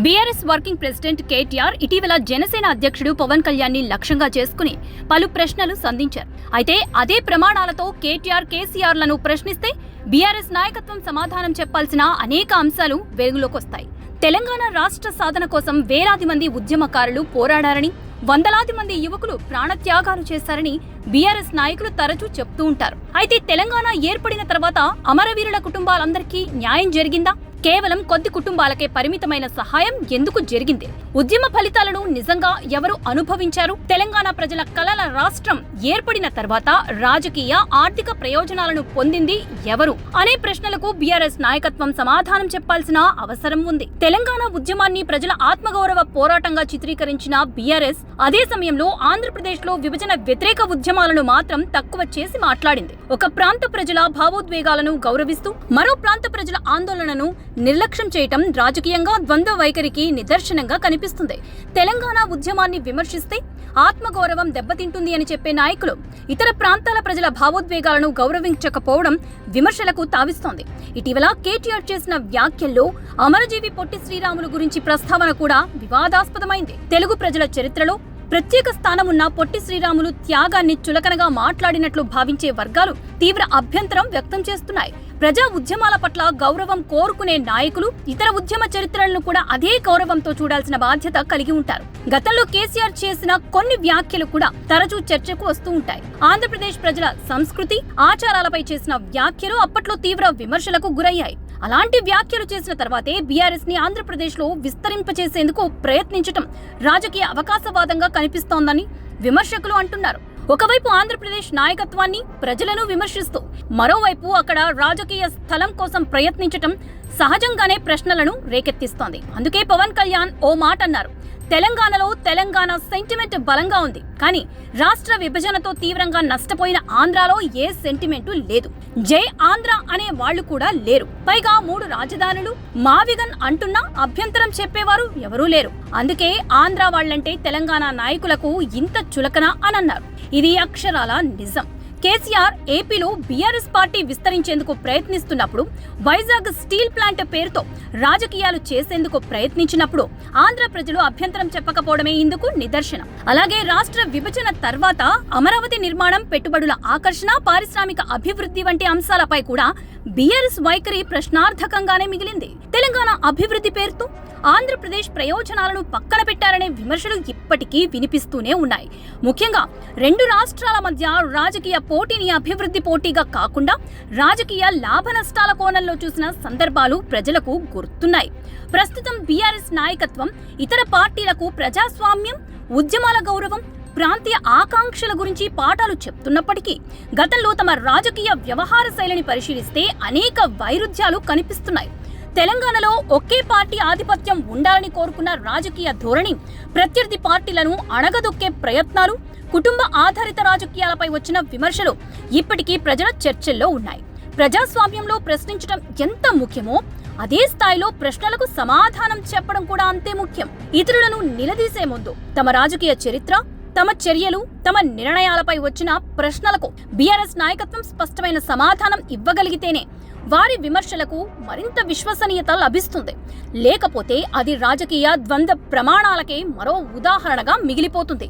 BRS working president KTR ఇటీవల జనసేన అధ్యక్షుడు పవన్ కళ్యాణ్ ని లక్ష్యంగా చేసుకుని పలు ప్రశ్నలు సంధించారు. అయితే అదే ప్రమాణాలతో కేటీఆర్ కేసీఆర్లను ప్రశ్నిస్తే బీఆర్ఎస్ నాయకత్వం సమాధానం చెప్పాల్సిన అనేక అంశాలు వెలుగులోకి వస్తాయి. తెలంగాణ రాష్ట్ర సాధన కోసం వేలాది మంది ఉద్యమకారులు పోరాడారని, వందలాది మంది యువకులు ప్రాణత్యాగాలు చేశారని బీఆర్ఎస్ నాయకులు తరచూ చెప్తూ ఉంటారు. అయితే తెలంగాణ ఏర్పడిన తర్వాత అమరవీరుల కుటుంబాలందరికీ న్యాయం జరిగిందా? కేవలం కొద్ది కుటుంబాలకే పరిమితమైన సహాయం ఎందుకు జరిగింది? ఉద్యమ ఫలితాలను నిజంగా ఎవరు అనుభవించారు? తెలంగాణ ప్రజల కలల రాష్ట్రం ఏర్పడిన తర్వాత రాజకీయ ఆర్థిక ప్రయోజనాలను పొందింది ఎవరు అనే ప్రశ్నలకు బీఆర్ఎస్ నాయకత్వం సమాధానం చెప్పాల్సిన అవసరం ఉంది. తెలంగాణ ఉద్యమాన్ని ప్రజల ఆత్మగౌరవ పోరాటంగా చిత్రీకరించిన బీఆర్ఎస్ అదే సమయంలో ఆంధ్రప్రదేశ్ లో విభజన వ్యతిరేక ఉద్యమాలను మాత్రం తక్కువ చేసి మాట్లాడింది. ఒక ప్రాంత ప్రజల భావోద్వేగాలను గౌరవిస్తూ మరో ప్రాంత ప్రజల ఆందోళనను నిర్లక్ష్యం చేయటం రాజకీయంగా ద్వంద్వ వైఖరికి నిదర్శనంగా కనిపిస్తుంది. తెలంగాణ ఉద్యమాన్ని విమర్శిస్తే ఆత్మగౌరవం దెబ్బతింటుంది అని చెప్పే నాయకులు ఇతర ప్రాంతాల ప్రజల భావోద్వేగాలను గౌరవించకపోవడం విమర్శలకు తావిస్తోంది. ఇటీవల కేటీఆర్ చేసిన వ్యాఖ్యల్లో అమరజీవి పొట్టి శ్రీరాములు గురించి ప్రస్తావన కూడా వివాదాస్పదమైంది. తెలుగు ప్రజల చరిత్రలో ప్రత్యేక స్థానం ఉన్న పొట్టి శ్రీరాములు త్యాగాన్ని చులకనగా మాట్లాడినట్లు భావించే వర్గాలు తీవ్ర అభ్యంతరం వ్యక్తం చేస్తున్నాయి. ప్రజా ఉద్యమాల పట్ల గౌరవం కోరుకునే నాయకులు ఇతర ఉద్యమ చరిత్రలను కూడా అదే గౌరవంతో చూడాల్సిన బాధ్యత కలిగి ఉంటారు. గతంలో కేసీఆర్ చేసిన కొన్ని వ్యాఖ్యలు కూడా తరచూ చర్చకు వస్తూ ఉంటాయి. ఆంధ్రప్రదేశ్ ప్రజల సంస్కృతి, ఆచారాలపై చేసిన వ్యాఖ్యలు అప్పట్లో తీవ్ర విమర్శలకు గురయ్యాయి. అలాంటి వ్యాఖ్యలు చేసిన తర్వాతే బీఆర్ఎస్ ని ఆంధ్రప్రదేశ్ లో విస్తరింపచేసేందుకు ప్రయత్నించడం రాజకీయ అవకాశవాదంగా కనిపిస్తోందని విమర్శకులు అంటున్నారు. ఒకవైపు ఆంధ్రప్రదేశ్ నాయకత్వాన్ని, ప్రజలను విమర్శిస్తూ మరోవైపు అక్కడ రాజకీయ స్థలం కోసం ప్రయత్నించటం సహజంగానే ప్రశ్నలను రేకెత్తిస్తోంది. అందుకే పవన్ కళ్యాణ్ ఓ మాట అన్నారు: తెలంగాణలో తెలంగాణ సెంటిమెంట్ బలంగా ఉంది, కానీ రాష్ట్ర విభజనతో తీవ్రంగా నష్టపోయిన ఆంధ్రాలో ఏ సెంటిమెంటు లేదు. జై ఆంధ్ర అనే వాళ్లు కూడా లేరు. పైగా 3 రాజధానులు మావిగన్ అంటున్నా అభ్యంతరం చెప్పేవారు ఎవరూ లేరు. అందుకే ఆంధ్ర వాళ్లంటే తెలంగాణ నాయకులకు ఇంత చులకన అని అన్నారు. ఇది అక్షరాల నిజం. కేసీఆర్ ఏపీలో బీఆర్ఎస్ పార్టీ విస్తరించేందుకు ప్రయత్నిస్తున్నప్పుడు, వైజాగ్ స్టీల్ ప్లాంట్ పేరుతో రాజకీయాలు చేసేందుకు ప్రయత్నించినప్పుడు ఆంధ్ర ప్రజలు అభ్యంతరం చెప్పకపోవడమే ఇందుకు నిదర్శనం. అలాగే రాష్ట్ర విభజన తర్వాత అమరావతి నిర్మాణం, పెట్టుబడుల ఆకర్షణ, పారిశ్రామిక అభివృద్ధి వంటి అంశాలపై కూడా బీఆర్ఎస్ వైఖరి ప్రశ్నార్థకంగానే మిగిలింది. తెలంగాణ అభివృద్ధి పేరుతో ఆంధ్రప్రదేశ్ ప్రయోజనాలను పక్కన పెట్టారనే విమర్శలు ఇప్పటికీ వినిపిస్తూనే ఉన్నాయి. ముఖ్యంగా 2 రాష్ట్రాల మధ్య రాజకీయ పోటీని అభివృద్ధి పోటీగా కాకుండా రాజకీయ లాభ నష్టాల కోణంలో చూసిన సందర్భాలు ప్రజలకు గుర్తున్నాయి. ప్రస్తుతం బీఆర్ఎస్ నాయకత్వం ఇతర పార్టీలకు ప్రజాస్వామ్యం, ఉద్యమాల గౌరవం, ప్రాంతీయ ఆకాంక్షల గురించి పాఠాలు చెప్తున్నప్పటికీ గతంలో తమ రాజకీయ వ్యవహార శైలిని పరిశీలిస్తే అనేక వైరుధ్యాలు కనిపిస్తున్నాయి. తెలంగాణలో ఒకే పార్టీ ఆధిపత్యం ఉండాలని కోరుకున్న రాజకీయ ధోరణి, ప్రత్యర్థి పార్టీలను అణగదొక్కే ప్రయత్నాలు, కుటుంబ ఆధారిత రాజకీయాలపై వచ్చిన విమర్శలు ఇప్పటికీ ప్రజల చర్చల్లో ఉన్నాయి. ప్రజాస్వామ్యంలో ప్రశ్నించడం ఎంత ముఖ్యమో అదే స్థాయిలో ప్రశ్నలకు సమాధానం చెప్పడం కూడా అంతే ముఖ్యం. ఇతరులను నిలదీసే ముందు తమ రాజకీయ చరిత్ర, తమ చర్యలు, తమ నిర్ణయాలపై వచ్చిన ప్రశ్నలకు బీఆర్ఎస్ నాయకత్వం స్పష్టమైన సమాధానం ఇవ్వగలిగితేనే వారి విమర్శలకు మరింత విశ్వసనీయత లభిస్తుంది. లేకపోతే అది రాజకీయ ద్వంద్వ ప్రమాణాలకే మరో ఉదాహరణగా మిగిలిపోతుంది.